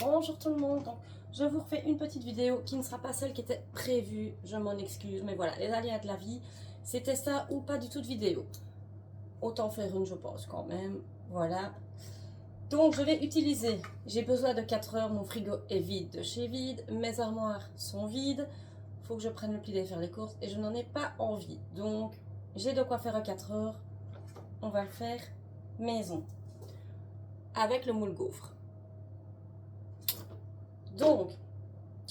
Bonjour tout le monde, donc je vous refais une petite vidéo qui ne sera pas celle qui était prévue, je m'en excuse, mais voilà, les aléas de la vie, c'était ça ou pas du tout de vidéo. Autant faire une je pense quand même, voilà. Donc je vais utiliser, j'ai besoin de 4 heures, mon frigo est vide de chez vide, mes armoires sont vides, il faut que je prenne le pli d'aller faire les courses et je n'en ai pas envie. Donc j'ai de quoi faire à 4 heures, on va le faire maison, avec le moule gaufre. Donc,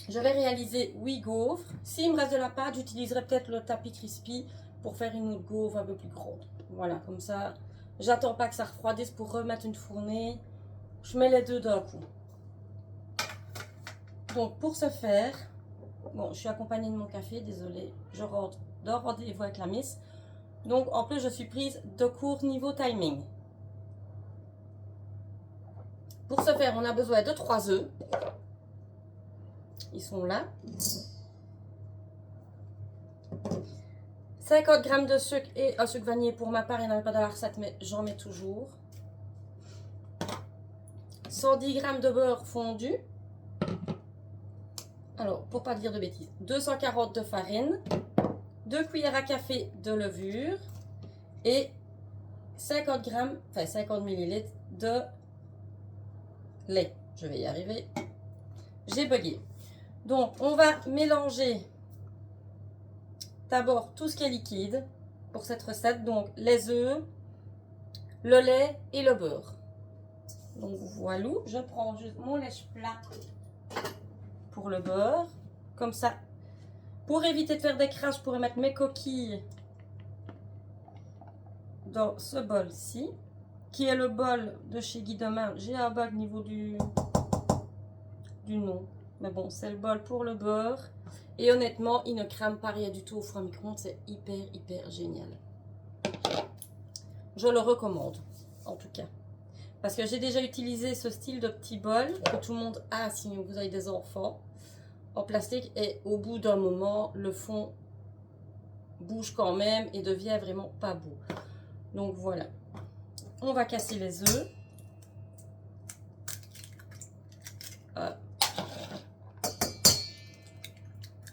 je vais réaliser 8 gaufres. S'il me reste de la pâte, j'utiliserai peut-être le tapis crispy pour faire une autre gaufre un peu plus grande. Voilà, comme ça, j'attends pas que ça refroidisse pour remettre une fournée. Je mets les deux d'un coup. Donc, pour ce faire, bon, je suis accompagnée de mon café, désolée, je rentre d'un rendez-vous avec la miss. Donc, en plus, je suis prise de cours niveau timing. Pour ce faire, on a besoin de 3 œufs. Ils sont là. 50 g de sucre et un sucre vanillé pour ma part, il n'y en avait pas dans la recette, mais j'en mets toujours. 110 g de beurre fondu. Alors, pour pas dire de bêtises, 240 de farine, 2 cuillères à café de levure et 50 g, enfin 50 ml de lait. Je vais y arriver. J'ai bugué. Donc, on va mélanger d'abord tout ce qui est liquide pour cette recette. Donc, les œufs, le lait et le beurre. Donc, voilà, je prends juste mon lèche-plat pour le beurre. Comme ça, pour éviter de faire des craches, je pourrais mettre mes coquilles dans ce bol-ci, qui est le bol de chez Guy Demain. J'ai un bug au niveau du nom. Mais bon, c'est le bol pour le beurre. Et honnêtement, il ne crame pas rien du tout au four à micro-ondes. C'est hyper génial. Je le recommande, en tout cas. Parce que j'ai déjà utilisé ce style de petit bol que tout le monde a si vous avez des enfants en plastique. Et au bout d'un moment, le fond bouge quand même et devient vraiment pas beau. Donc voilà. On va casser les œufs.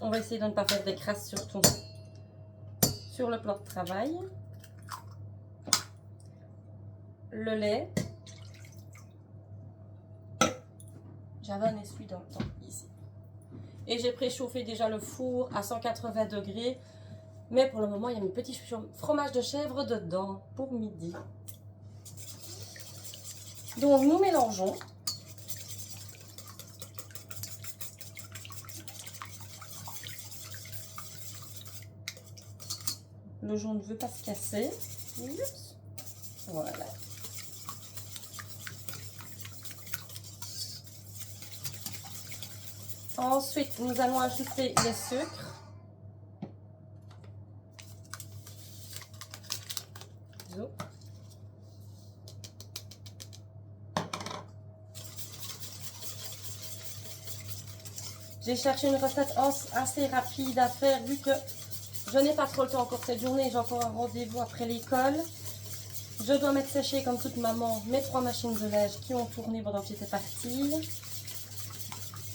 On va essayer de ne pas faire des crasses surtout sur le plan de travail. Le lait. J'avais un essuie dans le temps ici. Et j'ai préchauffé déjà le four à 180 degrés. Mais pour le moment, il y a mes petits fromages de chèvre dedans pour midi. Donc nous mélangeons. Le jaune ne veut pas se casser. Voilà. Ensuite, nous allons ajouter les sucres. J'ai cherché une recette assez rapide à faire vu que je n'ai pas trop le temps encore cette journée. J'ai encore un rendez-vous après l'école. Je dois mettre sécher comme toute maman mes 3 machines de lait qui ont tourné pendant que j'étais partie.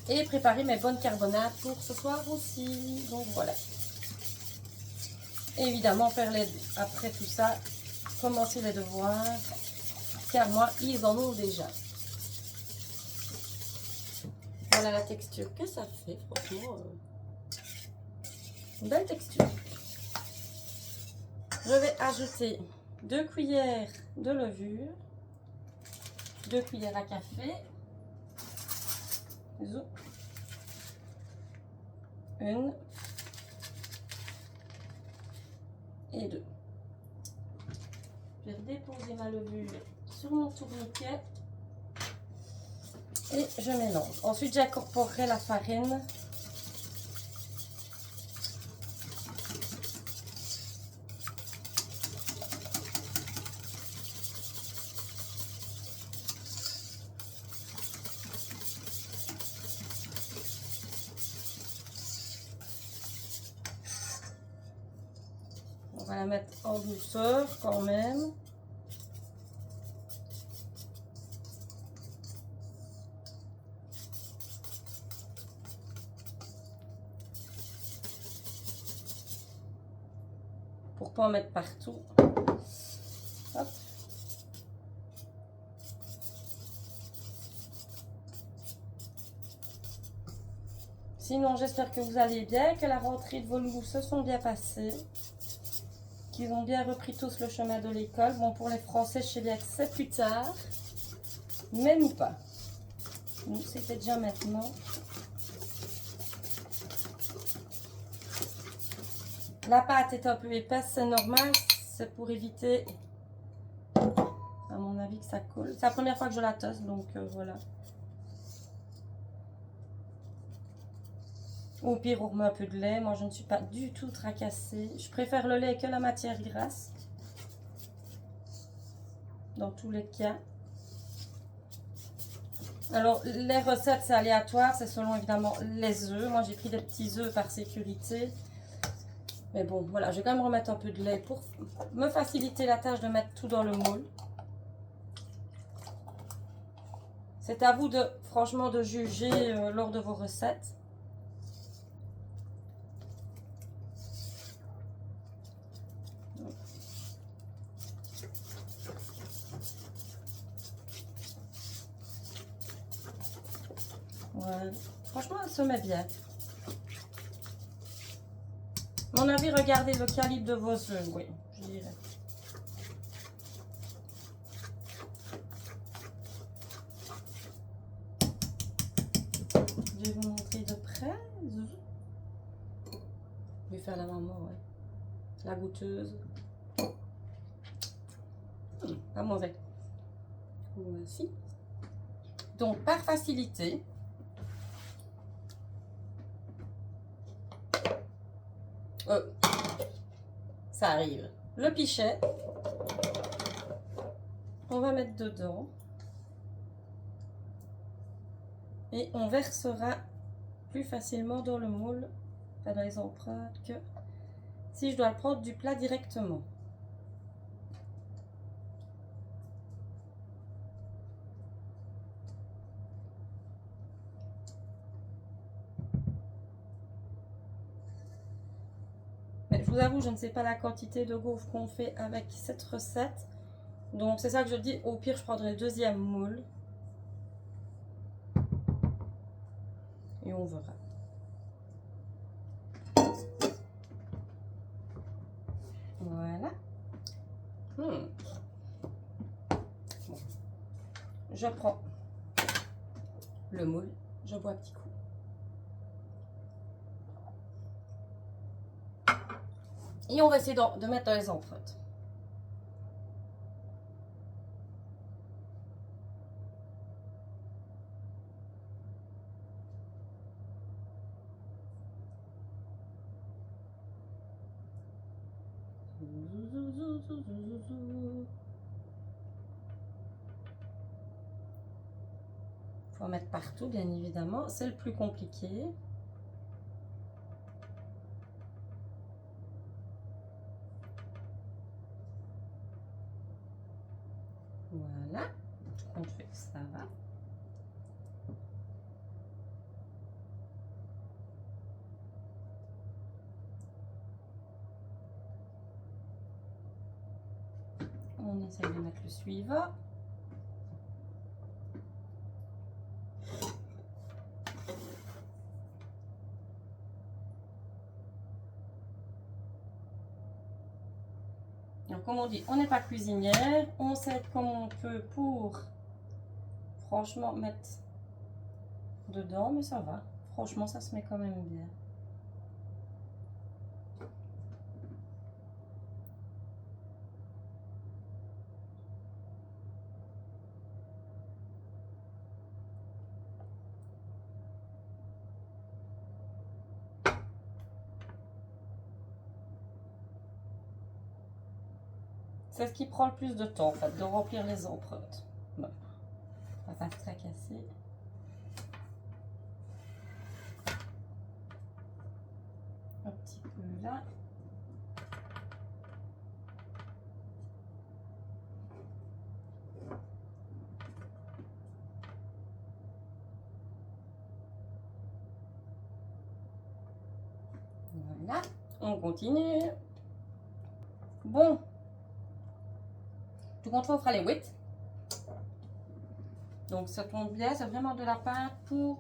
Et préparer mes bonnes carbonades pour ce soir aussi. Donc voilà. Et évidemment faire les après tout ça, commencer les devoirs. Car moi, ils en ont déjà. Voilà la texture que ça fait, franchement. Une belle texture. Je vais ajouter 2 cuillères de levure, 2 cuillères à café, une et 2. Je vais déposer ma levure sur mon tourniquet et je mélange. Ensuite, j'incorporerai la farine. On va la mettre en douceur quand même. pour pas en mettre partout. Hop. Sinon, j'espère que vous allez bien, que la rentrée de vos loups se sont bien passées, qu'ils ont bien repris tous le chemin de l'école. Bon, pour les Français, je sais bien que c'est plus tard, mais nous pas. Nous, c'était déjà maintenant. La pâte est un peu épaisse, c'est normal, c'est pour éviter, à mon avis, que ça colle. C'est la première fois que je la toste, donc voilà. Au pire, on remet un peu de lait. Moi, je ne suis pas du tout tracassée. Je préfère le lait que la matière grasse. Dans tous les cas. Alors, les recettes, c'est aléatoire. C'est selon, évidemment, les œufs. Moi, j'ai pris des petits œufs par sécurité. Mais bon, voilà. Je vais quand même remettre un peu de lait pour me faciliter la tâche de mettre tout dans le moule. C'est à vous, franchement, de juger lors de vos recettes. Ouais. Franchement, elle se met bien. À mon avis, regardez le calibre de vos œufs, oui, je dirais. Je vais vous montrer de près. Je vais faire la maman, ouais. La goûteuse. Pas mauvais. Voici. Donc, par facilité, ça arrive. Le pichet, on va mettre dedans. Et on versera plus facilement dans le moule, pas dans les empreintes, que si je dois le prendre du plat directement. Mais je vous avoue, je ne sais pas la quantité de gaufres qu'on fait avec cette recette. Donc c'est ça que je dis, au pire je prendrai le deuxième moule. Et on verra. Voilà. Bon. Je prends le moule, je bois un petit coup. Et on va essayer de mettre dans les empreintes. Faut en mettre partout, bien évidemment. C'est le plus compliqué. Voilà. On fait ça va. On essaye de mettre le suivant. Alors, comme on dit, on n'est pas cuisinière. On sait comment on peut pour, franchement, mettre dedans. Mais ça va. Franchement, ça se met quand même bien. C'est ce qui prend le plus de temps, en fait, de remplir les empreintes. Bon. On va pas se tracasser. Un petit peu là. Voilà. On continue. Bon. Tout compte fait, on fera les 8. Donc ça tombe bien, c'est vraiment de la pâte pour...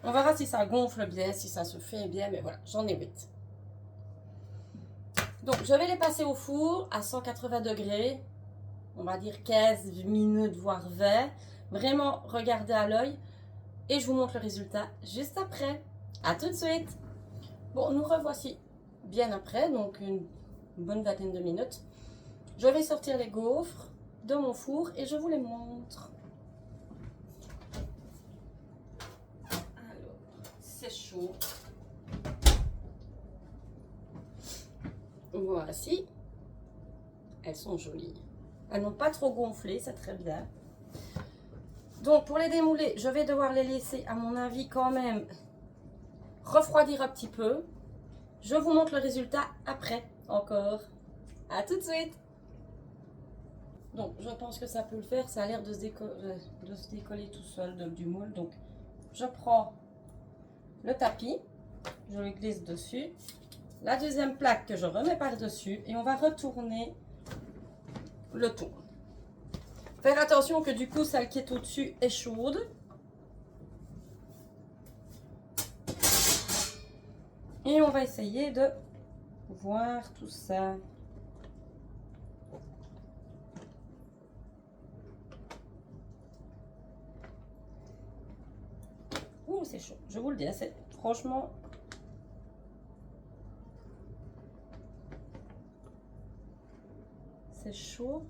On verra si ça gonfle bien, si ça se fait bien, mais voilà, j'en ai 8. Donc je vais les passer au four à 180 degrés, on va dire 15 minutes, voire 20. Vraiment, regardez à l'œil et je vous montre le résultat juste après. À tout de suite. Bon, nous revoici bien après, donc une bonne vingtaine de minutes. Je vais sortir les gaufres de mon four et je vous les montre. Alors, c'est chaud. Voici. Elles sont jolies. Elles n'ont pas trop gonflé, c'est très bien. Donc, pour les démouler, je vais devoir les laisser, à mon avis, quand même refroidir un petit peu. Je vous montre le résultat après, encore. À tout de suite. Donc, je pense que ça peut le faire. Ça a l'air de se décoller tout seul du moule. Donc, je prends le tapis. Je le glisse dessus. La deuxième plaque que je remets par-dessus. Et on va retourner le tout. Faire attention que du coup, celle qui est au-dessus est chaude. Et on va essayer de voir tout ça. Ouh, c'est chaud. Je vous le dis, c'est franchement... C'est chaud.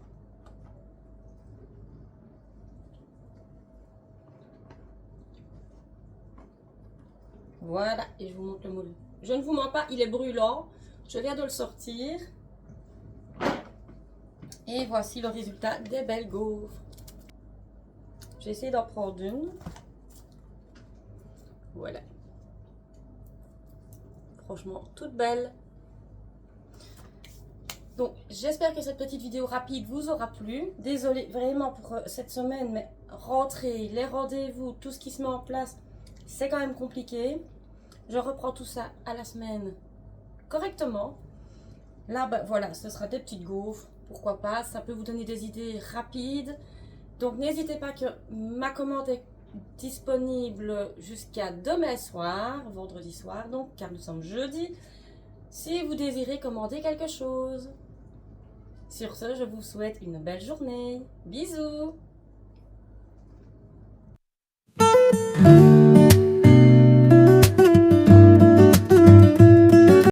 Voilà, et je vous montre le moule. Je ne vous mens pas, il est brûlant. Je viens de le sortir. Et voici le résultat des belles gaufres. J'ai essayé d'en prendre une. Voilà. Franchement, toute belle. Donc, j'espère que cette petite vidéo rapide vous aura plu. Désolée vraiment pour cette semaine, mais rentrer, les rendez-vous, tout ce qui se met en place, c'est quand même compliqué. Je reprends tout ça à la semaine correctement. Là, ben, voilà, ce sera des petites gaufres. Pourquoi pas, ça peut vous donner des idées rapides. Donc, n'hésitez pas que ma commande est disponible jusqu'à demain soir, vendredi soir, donc, car nous sommes jeudi, si vous désirez commander quelque chose. Sur ce, je vous souhaite une belle journée. Bisous!